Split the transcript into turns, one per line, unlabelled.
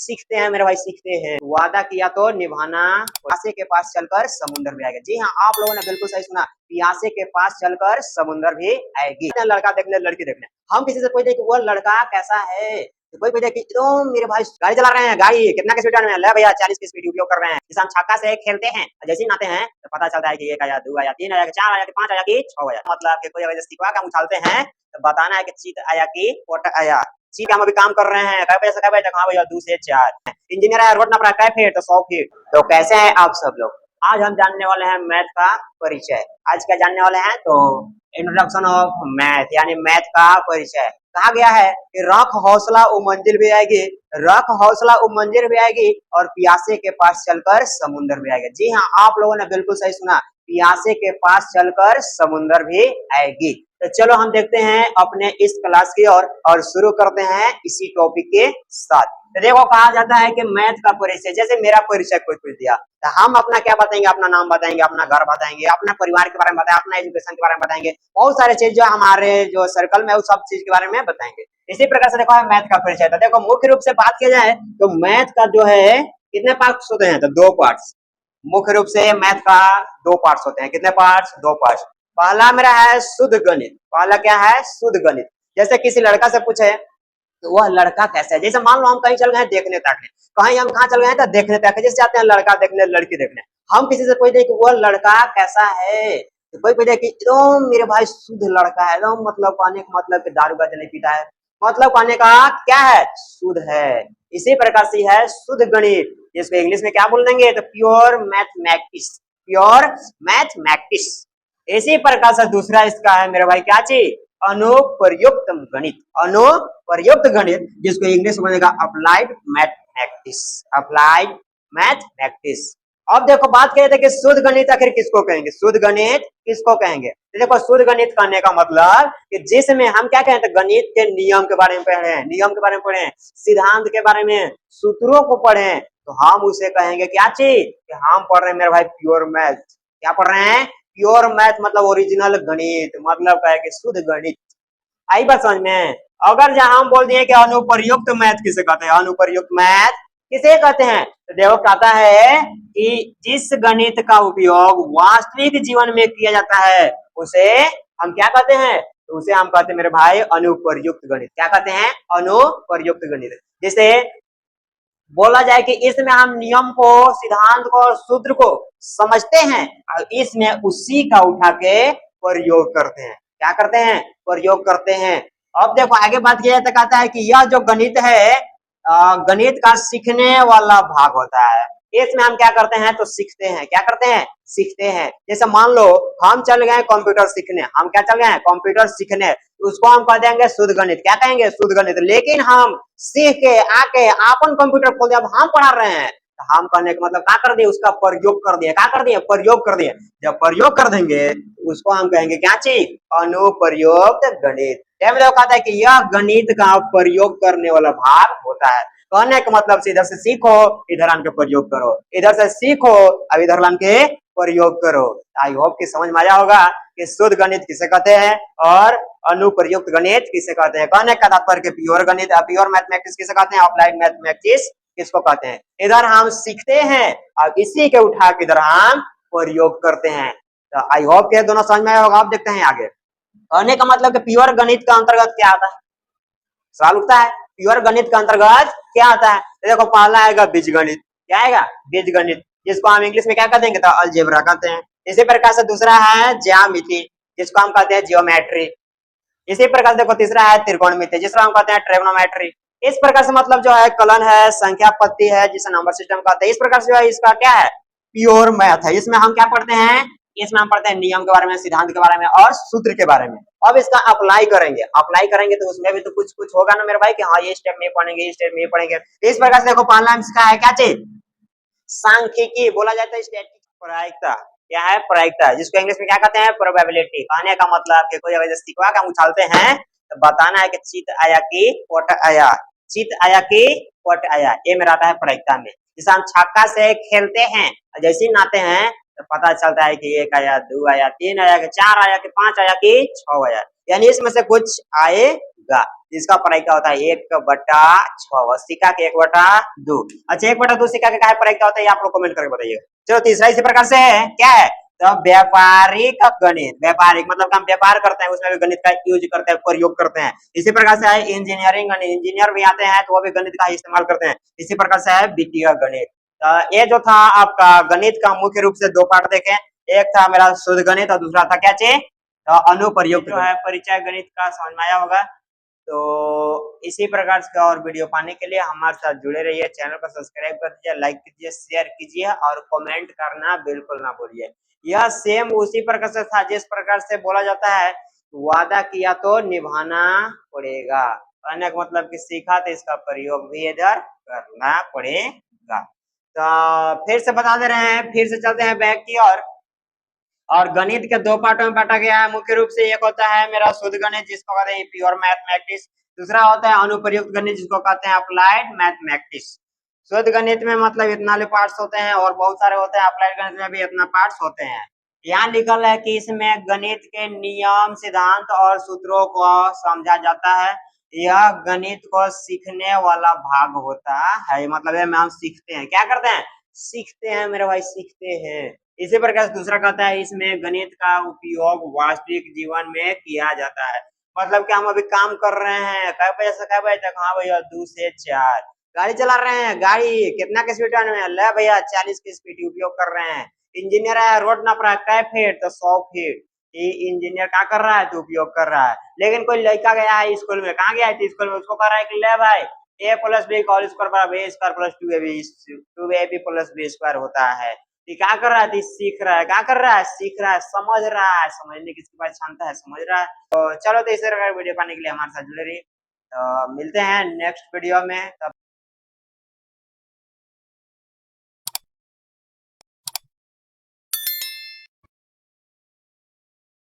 सीखते हैं मेरे भाई, सीखते हैं। वादा किया तो निभाना, प्यासे के पास चलकर समुंदर भी आएगा। जी हाँ, आप लोगों ने बिल्कुल सही सुना, प्यासे के पास चलकर समुंदर भी आएगी। लड़का देखने, लड़की देखने, हम किसी से पूछते कि वो लड़का कैसा है, तो कोई पूछे कि तो मेरे भाई गाड़ी चला रहे हैं, गाड़ी कितना की स्पीड में, ले भैया 40 की स्पीड उपयोग कर रहे हैं। जैसे हम छक्का से खेलते हैं, जैसे ही नाते हैं तो पता चलता है कि 1 आया, 2 आया, 3 आया, 4 आया, 5 आया कि 6 आया। मतलब कि कोई अगर सिखवा के हम उछालते हैं तो बताना है कि चीत आया कि पोट आया। चीत हम अभी काम कर रहे हैं, कै बजे से कै बजे तक, हाँ भैया 2 से 4। इंजीनियर आया, रोड नाप रहा है, कै फीट, तो 100 फीट। तो कैसे हैं आप सब लोग? आज हम जानने वाले हैं मैथ का परिचय। आज क्या जानने वाले हैं, तो इंट्रोडक्शन ऑफ मैथ, यानी मैथ का परिचय। कहा गया है कि रख हौसला वो मंजिल भी आएगी, रख हौसला वो मंजिल भी आएगी, और प्यासे के पास चलकर समुंदर भी आएगा। जी हाँ, आप लोगों ने बिल्कुल सही सुना, प्यासे के पास चलकर समुंदर भी आएगी। तो चलो हम देखते हैं अपने इस क्लास की और शुरू करते हैं इसी टॉपिक के साथ। तो देखो, कहा जाता है कि मैथ का परिचय, जैसे मेरा परिचय कोई पूछ दिया तो हम अपना क्या बताएंगे, अपना नाम बताएंगे, अपना घर बताएंगे, अपना परिवार के बारे में बताएंगे, अपना एजुकेशन के बारे में बताएंगे, बहुत सारे चीज जो हमारे जो सर्कल में, उस सब चीज के बारे में बताएंगे। इसी प्रकार से देखो है मैथ का परिचय। तो देखो, मुख्य रूप से बात की जाए तो मैथ का जो है कितने पार्ट्स होते हैं, तो 2 पार्ट्स। मुख्य रूप से मैथ का 2 पार्ट्स होते हैं। कितने पार्ट्स? 2 पार्ट्स। पहला मेरा है शुद्ध गणित। पहला क्या है? शुद्ध गणित। जैसे किसी लड़का से पूछे तो वह लड़का कैसा है, जैसे मान लो हम कहीं चल गए हैं देखने ताकने, कहीं हम कहाँ चल गए हैं तो देखने ताकने, जैसे जाते हैं लड़का देखने, लड़की देखने। हम किसी से पूछते कि वह लड़का कैसा है, तो कोई पूछे कि एकदम मेरे भाई शुद्ध लड़का है, एकदम मतलब कहने का मतलब कि दारू गांजा नहीं पीता है, मतलब कहने का क्या है, शुद्ध है। इसी प्रकार से है शुद्ध गणित, जिसको इंग्लिश में क्या बोल देंगे, तो प्योर मैथमेटिक्स, प्योर मैथमेटिक्स। इसी प्रकार से दूसरा इसका है मेरे भाई क्या चीज, अनुप्रयुक्त गणित, अनुप्रयुक्त गणित, जिसको इंग्लिश में बनेगा अप्लाइड मैथमेटिक्स, अप्लाइड मैथमेटिक्स। अब देखो बात करें थे कि शुद्ध गणित आखिर किसको कहेंगे, शुद्ध गणित किसको कहेंगे। तो देखो, शुद्ध गणित कहने का मतलब कि जिसमें हम क्या कहें, तो गणित के नियम के बारे में पढ़े हैं, नियम के बारे में पढ़े हैं, सिद्धांत के बारे में, सूत्रों को पढ़े हैं, तो हम उसे कहेंगे क्या चीज, कि हम पढ़ रहे हैं मेरे भाई प्योर मैथ। क्या पढ़ रहे हैं? प्योर मैथ, मतलब ओरिजिनल गणित, मतलब कहेंगे शुद्ध गणित। आई बात समझ में? अगर जहां हम बोल दिए कि अनुप्रयुक्त मैथ किसे कहते हैं, अनुप्रयुक्त मैथ किसे कहते हैं, तो देखो कहता है कि जिस गणित का उपयोग वास्तविक जीवन में किया जाता है उसे हम क्या कहते हैं, तो उसे हम कहते हैं मेरे भाई अनुप्रयुक्त गणित। क्या कहते हैं? अनुप्रयुक्त गणित। जैसे बोला जाए कि इसमें हम नियम को, सिद्धांत को, सूत्र को समझते हैं और इसमें उसी का उठा के प्रयोग करते हैं। क्या करते हैं? प्रयोग करते हैं। अब देखो आगे बात किया जाए तो कहता है कि यह जो गणित है, गणित का सीखने वाला भाग होता है। इसमें हम क्या करते हैं, तो सीखते हैं। क्या करते हैं? सीखते हैं। जैसे मान लो हम चल गए कंप्यूटर सीखने, हम क्या चल गए कंप्यूटर सीखने, उसको हम कह देंगे शुद्ध गणित। क्या कहेंगे? शुद्ध गणित। लेकिन हम सीख के आके अपन कंप्यूटर खोल दिया, अब हम पढ़ा रहे हैं, तो हम कहने का मतलब क्या कर दिए, उसका प्रयोग कर दिए। क्या कर दिए? प्रयोग कर दिए। जब प्रयोग कर देंगे उसको हम कहेंगे क्या चीज, अनुप्रयुक्त गणित। कहता है कि यह गणित का प्रयोग करने वाला भाग होता है। कहने का मतलब से इधर से सीखो, इधर आन के प्रयोग करो, इधर से सीखो, अब इधर लान के प्रयोग करो। आई होप कि समझ में आया होगा कि शुद्ध गणित किसे कहते हैं और अनुप्रयुक्त गणित किसे कहते हैं। कहने का तात्पर्य कि प्योर गणित, प्योर मैथमेटिक्स किसे कहते हैं, अप्लाइड मैथमेटिक्स किसको कहते हैं। इधर हम सीखते हैं और इसी के उठा के इधर हम प्रयोग करते हैं। तो आई होप कि दोनों समझ में आया होगा। आप देखते हैं आगे। कहने का मतलब कि प्योर गणित का अंतर्गत क्या आता है, सवाल उठता है, प्योर गणित का अंतर्गत क्या आता है। देखो पहला आएगा बीज गणित। क्या आएगा? बीज गणित, जिसको हम इंग्लिश में क्या कहते हैं, तो अलजेब्रा कहते हैं। इसी प्रकार से दूसरा है ज्यामिति, जिसको हम कहते हैं जियोमेट्री। इसी प्रकार से देखो तीसरा है त्रिकोणमिति, जिसको हम कहते हैं ट्रिग्नोमेट्री। इस प्रकार से मतलब जो है कलन है, संख्या पत्ती है, जिसे नंबर सिस्टम कहते हैं। इस प्रकार से जो है इसका क्या है, प्योर मैथ है। इसमें हम क्या पढ़ते हैं, इसमें हम पढ़ते हैं नियम के बारे में, सिद्धांत के बारे में और सूत्र के बारे में। अब इसका अप्लाई करेंगे, अप्लाई करेंगे तो उसमें भी तो कुछ कुछ होगा ना मेरे भाई, कि हाँ ये स्टेप में पढ़ेंगे, इस स्टेप में पढ़ेंगे। इस प्रकार से देखो पहला इसका है क्या चीज, सांख्यिकी, बोला जाता है स्टैटिस्टिक्स, प्रायिकता। क्या है? प्रायिकता, जिसको इंग्लिश में क्या कहते हैं, प्रोबेबिलिटी। कहने का मतलब कि कोई अगर सिखवा के हम उछालते हैं तो बताना है कि चित आया कि पट आया, चित आया कि पट आया, ये मेरा आता है प्रायिकता में। जैसे हम छक्का से खेलते हैं और जैसे ही नाते हैं तो पता चलता है कि 1 आया, 2 आया, 3 आया, कि 4 आया, कि 5 आया, कि 6 आया। यानी इसमें से कुछ आएगा। इसका पढ़ाई क्या होता है 1/6 और सिक्का के 1/2। अच्छा 1/2 सिक्का के क्या पढ़ाई क्या होता है आप लोग कमेंट करके बताइए। चलो तीसरा इसी प्रकार से है क्या है तो व्यापारिक गणित। व्यापारिक मतलब हम व्यापार करते हैं उसमें भी गणित का यूज करते हैं प्रयोग करते हैं। इसी प्रकार से है इंजीनियरिंग गणित। इंजीनियर भी आते हैं तो वो भी गणित का इस्तेमाल करते हैं। इसी प्रकार से है वित्तीय गणित। ये जो था आपका गणित का मुख्य रूप से दो पार्ट देखें। एक था मेरा शुद्ध गणित और दूसरा था क्या चीज अनुप्रयुक्त जो है परिचय गणित का समझ में आया होगा। तो इसी प्रकार से और वीडियो पाने के लिए हमारे साथ जुड़े रहिए। चैनल को सब्सक्राइब कर दीजिए, लाइक कीजिए, शेयर कीजिए और कमेंट करना बिल्कुल ना भूलिए। यह सेम उसी प्रकार से था जिस प्रकार से बोला जाता है वादा किया तो निभाना पड़ेगा। कहने का मतलब कि सीखा तो इसका प्रयोग भी इधर करना पड़ेगा। तो फिर से बता दे रहे हैं, फिर से चलते हैं बैक की और गणित के दो पार्टों में बांटा गया है मुख्य रूप से। एक होता है मेरा शुद्ध गणित जिसको कहते हैं प्योर मैथमेटिक्स। दूसरा होता है अनुप्रयुक्त गणित जिसको कहते हैं अप्लाइड मैथमेटिक्स। शुद्ध गणित में मतलब इतना पार्ट्स होते हैं और बहुत सारे होते हैं। अप्लाइड गणित में भी इतना पार्ट्स होते हैं। यहाँ लिखल है कि इसमें गणित के नियम सिद्धांत और सूत्रों को समझा जाता है। यह गणित को सीखने वाला भाग होता है। मतलब हम सीखते हैं, क्या करते हैं सीखते हैं मेरे भाई, सीखते हैं। इसी प्रकार दूसरा कहता है इसमें गणित का उपयोग वास्तविक जीवन में किया जाता है। मतलब कि हम अभी काम कर रहे हैं कै बजे से कै बजे तक, हाँ भैया 2 से 4 गाड़ी चला रहे हैं। गाड़ी कितना के स्पीड में ले भैया 40 की स्पीड उपयोग कर रहे हैं। इंजीनियर है रोड नाप रहा है कै फीट तो 100 फीट। ये इंजीनियर क्या कर रहा है तो उपयोग कर रहा है। लेकिन कोई लड़का गया है स्कूल में, कहाँ गया है स्कूल में, उसको कह रहा है कि ले भाई a plus B whole square बराबर a square plus 2ab plus b square होता है। ये क्या कर रहा है सीख रहा है। क्या कर रहा है सीख रहा है, समझ रहा है। समझने की इसके पास क्षमता है, समझ रहा है। तो चलो तो इस तरह का वीडियो पाने के लिए हमारे साथ जुड़े रहिए। तो मिलते हैं नेक्स्ट वीडियो में। तब